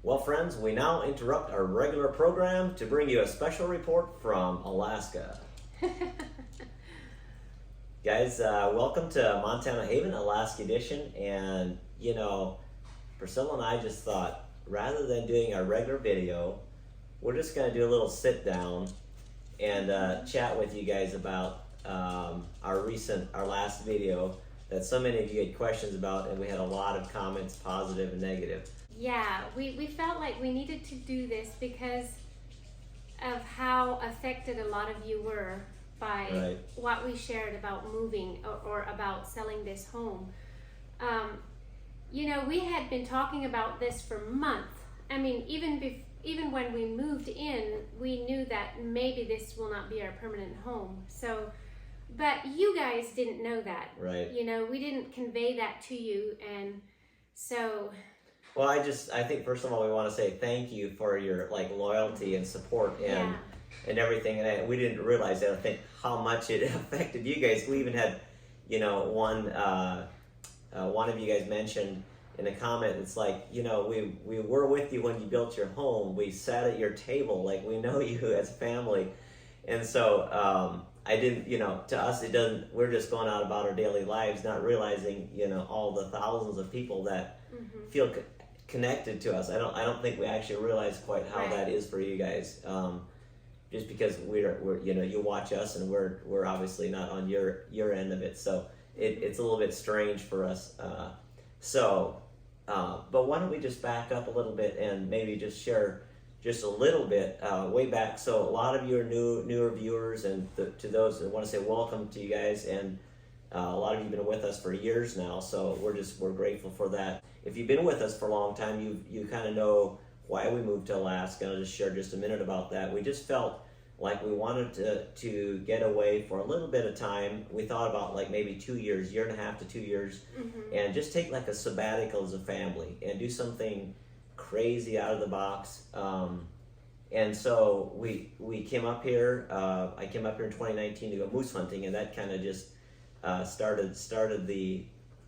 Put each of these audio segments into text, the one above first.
Well, friends, we now interrupt our regular program to bring you a special report from Alaska. Guys, welcome to Montana Haven, Alaska Edition. And, Priscilla and I just thought, rather than doing our regular video, we're just going to do a little sit down and chat with you guys about our last video that so many of you had questions about, and we had a lot of comments, positive and negative. Yeah, we felt like we needed to do this because of how affected a lot of you were by what we shared about moving or about selling this home. We had been talking about this for months. I mean, even when we moved in, we knew that maybe this will not be our permanent home. So, but you guys didn't know that. Right. We didn't convey that to you, and so... Well, I think first of all, we want to say thank you for your loyalty and support and everything. And we didn't realize that. I think how much it affected you guys. We even had, one of you guys mentioned in a comment. It's like, we were with you when you built your home. We sat at your table. Like, we know you as family, and so I didn't. To us, it doesn't. We're just going out about our daily lives, not realizing, all the thousands of people that feel connected to us. I don't think we actually realize quite how that is for you guys. Just because we're you watch us and we're obviously not on your end of it, so it's a little bit strange for us. But why don't we just back up a little bit and maybe just share just a little bit way back. So a lot of you are newer viewers, and to those, I want to say welcome to you guys. And a lot of you have been with us for years now, so we're grateful for that. If you've been with us for a long time, you kind of know why we moved to Alaska. I'll just share just a minute about that. We just felt like we wanted to get away for a little bit of time. We thought about maybe 2 years, year and a half to 2 years, and just take a sabbatical as a family and do something crazy out of the box. And so we came up here. I came up here in 2019 to go moose hunting, and that kind of just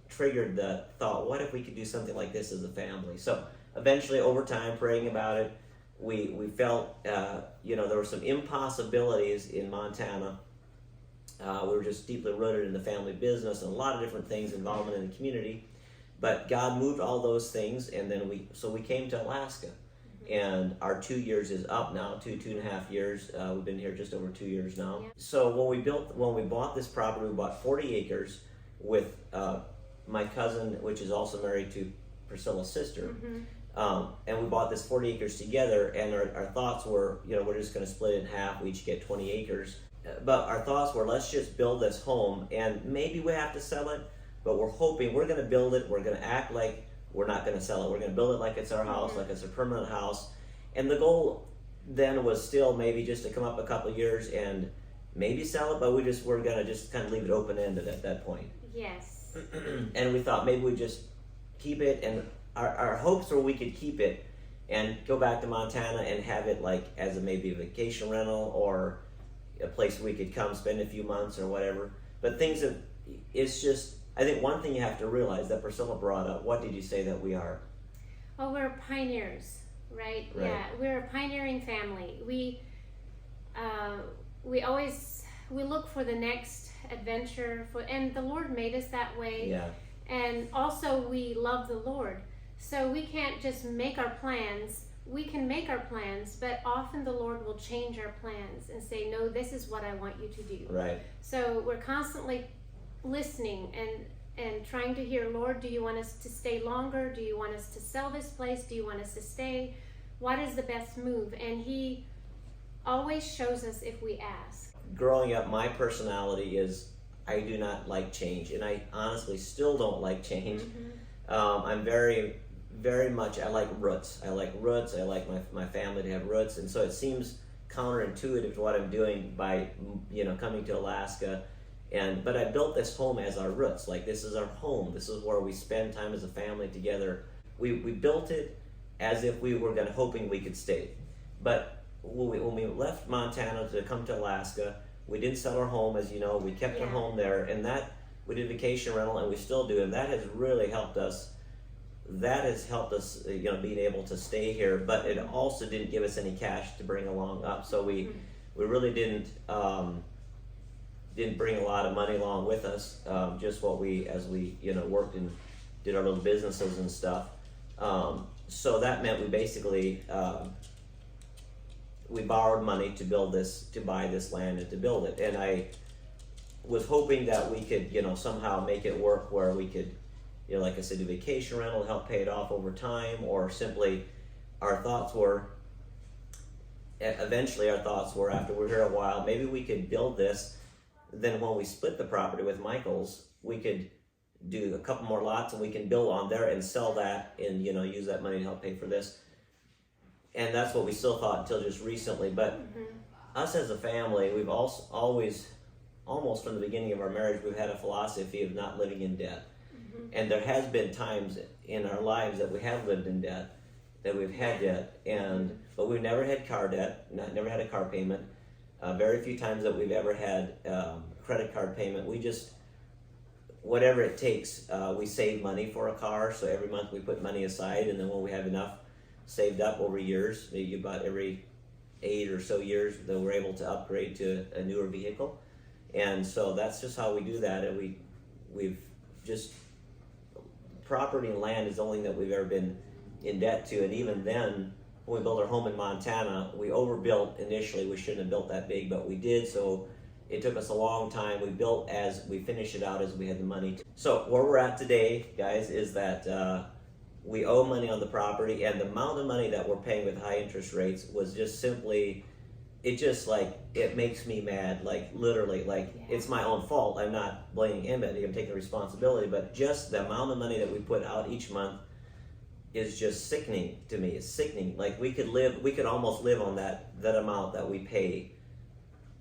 triggered the thought, what if we could do something like this as a family? So eventually, over time, praying about it, we felt there were some impossibilities in Montana. We were just deeply rooted in the family business and a lot of different things, involvement in the community. But God moved all those things, and then we came to Alaska. And our 2 years is up now, 2.5 years. We've been here just over 2 years now. Yeah. So when we bought this property, we bought 40 acres with my cousin, which is also married to Priscilla's sister. And we bought this 40 acres together, and our thoughts were, we're just going to split it in half. We each get 20 acres. But our thoughts were, let's just build this home, and maybe we have to sell it, but we're hoping we're going to build it. We're going to act like we're not going to sell it. We're going to build it like it's our house, like it's a permanent house. And the goal then was still maybe just to come up a couple of years and maybe sell it, but we're going to just kind of leave it open-ended at that point. Yes. And we thought maybe we'd just keep it, and our hopes were we could keep it and go back to Montana and have it as maybe a vacation rental or a place we could come spend a few months or whatever. But it's just, I think one thing you have to realize that Priscilla brought up, what did you say that we are? Well, we're pioneers, right? Yeah, we're a pioneering family. We look for the next adventure, and the Lord made us that way. Yeah. And also we love the Lord. So we can't just make our plans. We can make our plans, but often the Lord will change our plans and say, no, this is what I want you to do. Right. So we're constantly listening and trying to hear, Lord, do you want us to stay longer? Do you want us to sell this place? Do you want us to stay? What is the best move? And He always shows us if we ask. Growing up, my personality is I do not like change, and I honestly still don't like change. I'm very, very much, I like roots. I like my family to have roots, and so it seems counterintuitive to what I'm doing by coming to Alaska. But I built this home as our roots. This is our home. This is where we spend time as a family together. We built it as if we were hoping we could stay. But when we left Montana to come to Alaska, we didn't sell our home, as you know. We kept our home there, and that we did vacation rental, and we still do, and that has really helped us that has helped us, being able to stay here. But it also didn't give us any cash to bring along up, so we really didn't bring a lot of money along with us. Just what as we worked and did our little businesses and stuff. So that meant we basically we borrowed money to buy this land and to build it. And I was hoping that we could somehow make it work where we could, like I said, do vacation rental, help pay it off over time, or simply eventually our thoughts were, after we're here a while, maybe we could build this. Then when we split the property with Michael's, we could do a couple more lots and we can build on there and sell that and use that money to help pay for this. And that's what we still thought until just recently. But us as a family, we've also always, almost from the beginning of our marriage, we've had a philosophy of not living in debt. And there has been times in our lives that we have lived in debt, that we've had debt, but we've never had car debt, never had a car payment. Very few times that we've ever had credit card payment. We just, whatever it takes, we save money for a car. So every month we put money aside, and then when we have enough saved up over years, maybe about every 8 or so years, then we're able to upgrade to a newer vehicle. And so that's just how we do that. And we've just, property and land is the only thing that we've ever been in debt to. And even then, when we built our home in Montana, we overbuilt initially. We shouldn't have built that big, but we did. So it took us a long time. We built as we finished it out as we had the money. So where we're at today, guys, is that we owe money on the property, and the amount of money that we're paying with high interest rates was just simply, it makes me mad, literally, it's my own fault. I'm not blaming him, I'm taking responsibility, but just the amount of money that we put out each month is just sickening to me. It's sickening. We could almost live on that amount that we pay.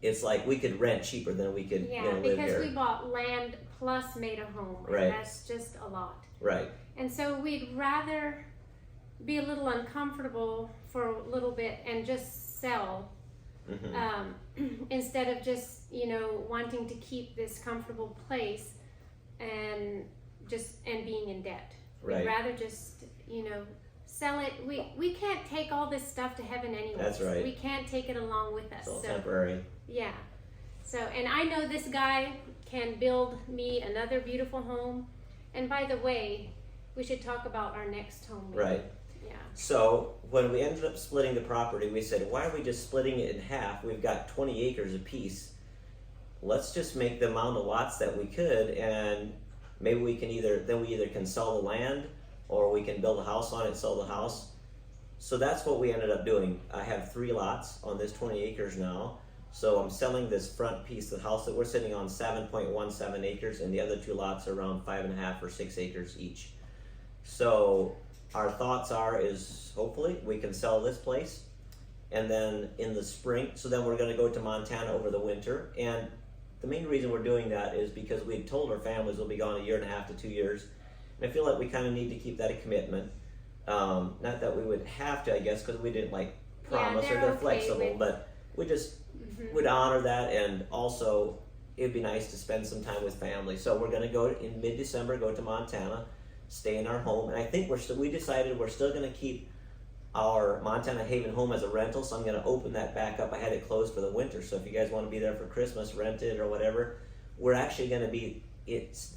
It's like we could rent cheaper than we could live here. Because we bought land plus made a home, and right. That's just a lot. Right. And so we'd rather be a little uncomfortable for a little bit and just sell, instead of just wanting to keep this comfortable place and being in debt. Right. We'd rather just sell it. We can't take all this stuff to heaven anyway. That's right. We can't take it along with us. It's all temporary. Yeah. So, and I know this guy can build me another beautiful home. And by the way, we should talk about our next home. Maybe. Right. Yeah. So when we ended up splitting the property, we said, why are we just splitting it in half? We've got 20 acres apiece. Let's just make the amount of lots that we could, and maybe we can either can sell the land, or we can build a house on it and sell the house. So that's what we ended up doing. I have 3 lots on this 20 acres now. So I'm selling this front piece, the house that we're sitting on, 7.17 acres, and the other 2 lots are around 5.5 or 6 acres each. So our thoughts is hopefully we can sell this place, and then in the spring, so then we're going to go to Montana over the winter. And the main reason we're doing that is because we had told our families we'll be gone 1.5 to 2 years. And I feel like we kind of need to keep that a commitment. Not that we would have to, I guess, because we didn't promise or they're flexible, but we just would honor that. And also it'd be nice to spend some time with family. So we're going to go in mid-December, go to Montana, stay in our home. And I think we decided we're still going to keep our Montana Haven home as a rental. So I'm going to open that back up. I had it closed for the winter. So if you guys want to be there for Christmas, rent it or whatever, we're actually going to be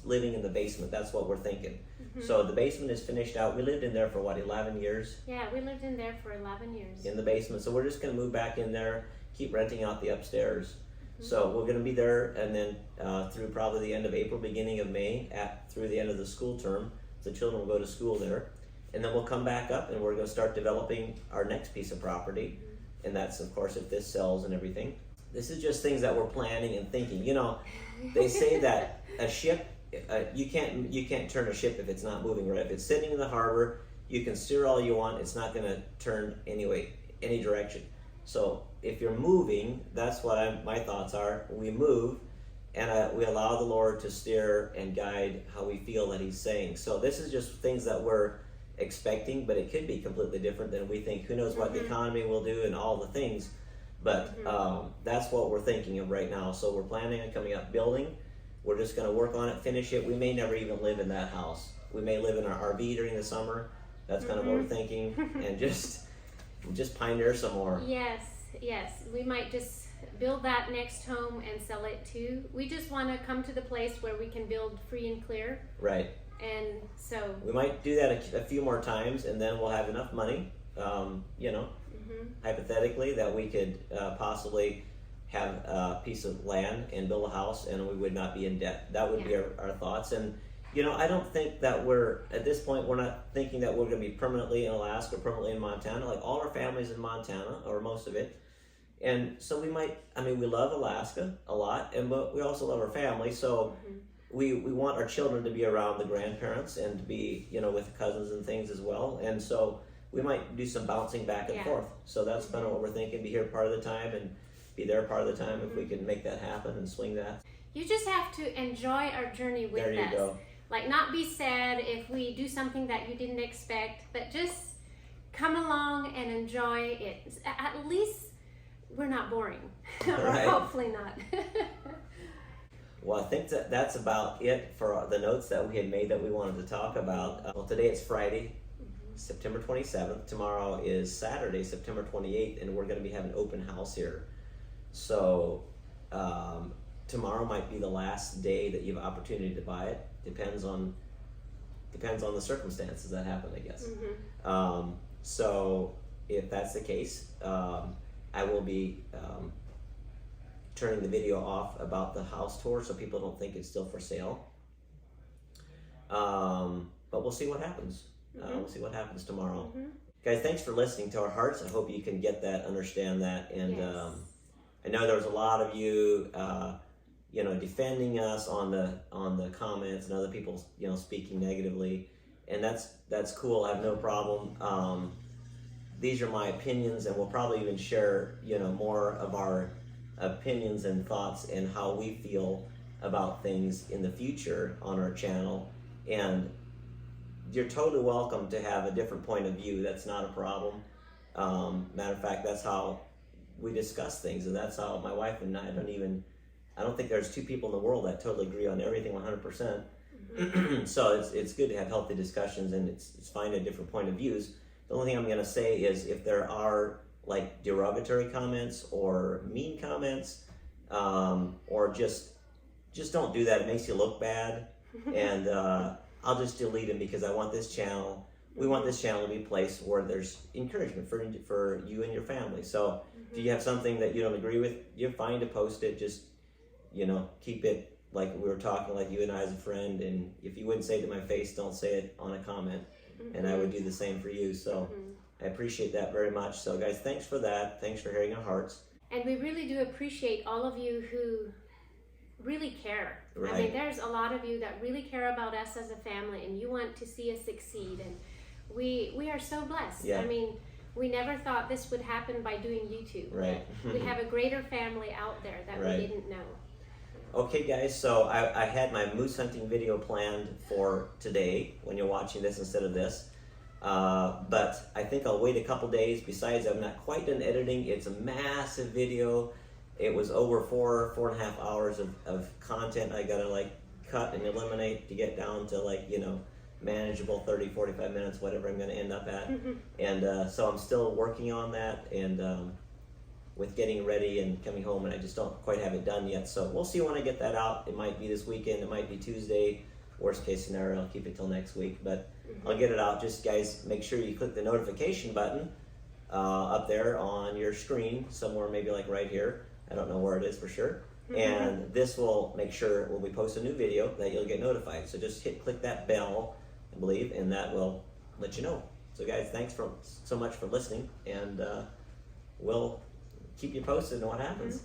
living in the basement. That's what we're thinking. So the basement is finished out. We lived in there for 11 years? Yeah, we lived in there for 11 years. In the basement. So we're just going to move back in there, keep renting out the upstairs. So we're going to be there, and then through probably the end of April, beginning of May, through the end of the school term. The children will go to school there. And then we'll come back up and we're going to start developing our next piece of property. And that's, of course, if this sells and everything. This is just things that we're planning and thinking. They say that a ship, you can't turn a ship if it's not moving, right? If it's sitting in the harbor, you can steer all you want. It's not going to turn any direction. So if you're moving, that's what my thoughts are. We move, and we allow the Lord to steer and guide how we feel that He's saying. So this is just things that we're expecting, but it could be completely different than we think. Who knows what the economy will do and all the things. But that's what we're thinking of right now. So we're planning on coming up building. We're just going to work on it, finish it. We may never even live in that house. We may live in our RV during the summer. That's kind of what we're thinking, and just pioneer some more. Yes, we might just build that next home and sell it too. We just want to come to the place where we can build free and clear. Right. And so we might do that a few more times, and then we'll have enough money, hypothetically, that we could possibly have a piece of land and build a house, and we would not be in debt. That would be our thoughts. And I don't think that at this point, we're not thinking that we're going to be permanently in Alaska, permanently in Montana. Like, all our family's in Montana, or most of it. And so we love Alaska a lot, but we also love our family. So we want our children to be around the grandparents and to be, with the cousins and things as well. And so we might do some bouncing back and forth. So that's kind of what we're thinking, be here part of the time and be there part of the time, if we can make that happen and swing that. You just have to enjoy our journey with us. There you go. Like, not be sad if we do something that you didn't expect, but just come along and enjoy it. At least we're not boring. Or Right. hopefully not. Well, I think that's about it for the notes that we had made that we wanted to talk about. Well, today it's Friday, September 27th. Tomorrow is Saturday, September 28th, and we're going to be having an open house here. So tomorrow might be the last day that you have opportunity to buy it. Depends on the circumstances that happen, I guess. So if that's the case, I will be turning the video off about the house tour so people don't think it's still for sale. But we'll see what happens. We'll see what happens tomorrow. Guys, thanks for listening to our hearts. I hope you can get that, understand that, and I know there's a lot of you, defending us on the comments, and other people, speaking negatively, and that's cool. I have no problem. These are my opinions, and we'll probably even share, more of our opinions and thoughts and how we feel about things in the future on our channel. And you're totally welcome to have a different point of view. That's not a problem. Matter of fact, that's how we discuss things, and that's how my wife and I don't think there's two people in the world that totally agree on everything 100%. So it's good to have healthy discussions, and it's fine to have different point of views. The only thing I'm going to say is, if there are like derogatory comments or mean comments, or just don't do that. It makes you look bad, and I'll just delete them, because we want this channel to be a place where there's encouragement for you and your family. So if you have something that you don't agree with, you're fine to post it. Just keep it like we were talking, like you and I as a friend. And if you wouldn't say it to my face, don't say it on a comment. And I would do the same for you. So I appreciate that very much. So guys, thanks for that. Thanks for hearing our hearts. And we really do appreciate all of you who really care. Right. I mean, there's a lot of you that really care about us as a family, and you want to see us succeed. And we are so blessed. Yeah. I mean, we never thought this would happen by doing YouTube. Right. We have a greater family out there that Right. we didn't know. Okay guys, so I had my moose hunting video planned for today when you're watching this instead of this. But I think I'll wait a couple days. Besides, I'm not quite done editing. It's a massive video. It was over 4.5 hours of content I gotta cut and eliminate to get down to manageable 30-45 minutes, whatever I'm gonna end up at. And so I'm still working on that, and with getting ready and coming home, and I just don't quite have it done yet. So we'll see when I get that out. It might be this weekend, it might be Tuesday. Worst case scenario, I'll keep it till next week, but I'll get it out. Just guys, make sure you click the notification button up there on your screen, somewhere maybe like right here. I don't know where it is for sure. And this will make sure when we post a new video that you'll get notified. So just click that bell, I believe, and that will let you know. So guys, thanks so much for listening, and we'll keep you posted on what happens.